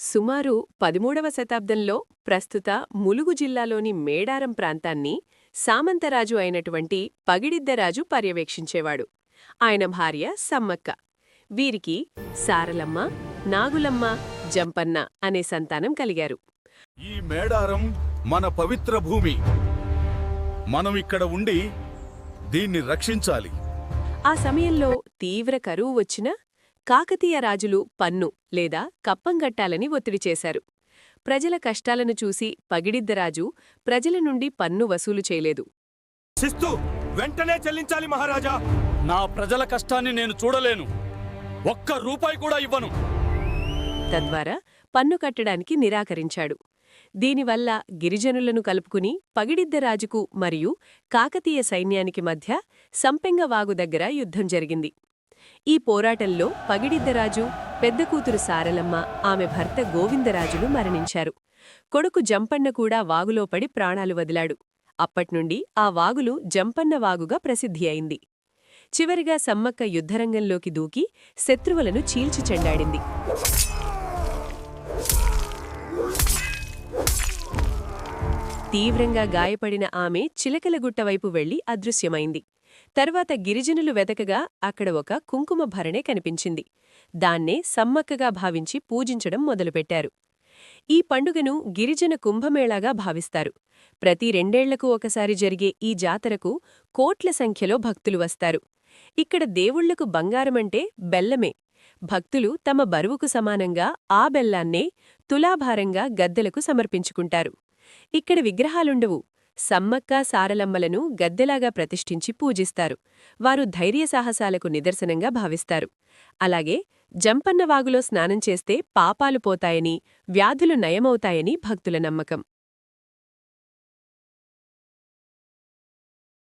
సుమారు 13వ శతాబ్దంలో ప్రస్తుత ములుగు జిల్లాలోని మేడారం ప్రాంతాన్ని సామంతరాజు అయినటువంటి పగిడిద్దరాజు పర్యవేక్షించేవాడు. ఆయన భార్య సమ్మక్క. వీరికి సారలమ్మ, నాగులమ్మ, జంపన్న అనే సంతానం కలిగారు. ఈ మేడారం మన పవిత్ర భూమి. మనం ఇక్కడ ఉండి దీన్ని రక్షించాలి. ఆ సమయంలో తీవ్ర కరువు వచ్చినా కాకతీయ రాజులు పన్ను లేదా కప్పం కట్టాలని ఒత్తిడి చేశారు. ప్రజల కష్టాలను చూసి పగిడిద్దరాజు ప్రజల నుండి పన్ను వసూలు చేయలేదు. శిస్తు వెంటనే చెల్లించాలి మహారాజా. నా ప్రజల కష్టాన్ని నేను చూడలేను. ఒక్క రూపాయి కూడా ఇవ్వను. తద్వారా పన్ను కట్టడానికి నిరాకరించాడు. దీనివల్ల గిరిజనులను కలుపుకుని పగిడిద్దరాజుకు మరియు కాకతీయ సైన్యానికి మధ్య సంపెంగ వాగు దగ్గర యుద్ధం జరిగింది. ఈ పోరాటంలో పగిడిద్దరాజు, పెద్ద కూతురు సారలమ్మ, ఆమె భర్త గోవిందరాజులు మరణించారు. కొడుకు జంపన్న కూడా వాగులో పడి ప్రాణాలు వదిలాడు. అప్పట్నుండి ఆ వాగులు జంపన్న వాగుగా ప్రసిద్ధి అయింది. చివరిగా సమ్మక్క యుద్ధరంగంలోకి దూకి శత్రువులను చీల్చి చెండాడింది. తీవ్రంగా గాయపడిన ఆమె చిలకలగుట్టవైపు వెళ్లి అదృశ్యమైంది. తర్వాత గిరిజనులు వెతకగా అక్కడ ఒక కుంకుమ భరణే కనిపించింది. దాన్నే సమ్మక్కగా భావించి పూజించడం మొదలుపెట్టారు. ఈ పండుగను గిరిజన కుంభమేళాగా భావిస్తారు. ప్రతి 2 ఏళ్లకు ఒకసారి జరిగే ఈ జాతరకు కోట్ల సంఖ్యలో భక్తులు వస్తారు. ఇక్కడ దేవుళ్లకు బంగారమంటే బెల్లమే. భక్తులు తమ బరువుకు సమానంగా ఆ బెల్లాన్నే తులాభారంగా గద్దెలకు సమర్పించుకుంటారు. ఇక్కడ విగ్రహాలుండవు. సమ్మక్క సారలమ్మలను గద్దెలాగా ప్రతిష్ఠించి పూజిస్తారు. వారు ధైర్యసాహసాలకు నిదర్శనంగా భావిస్తారు. అలాగే జంపన్న వాగులో స్నానం చేస్తే పాపాలు పోతాయని, వ్యాధులు నయమవుతాయని భక్తుల నమ్మకం.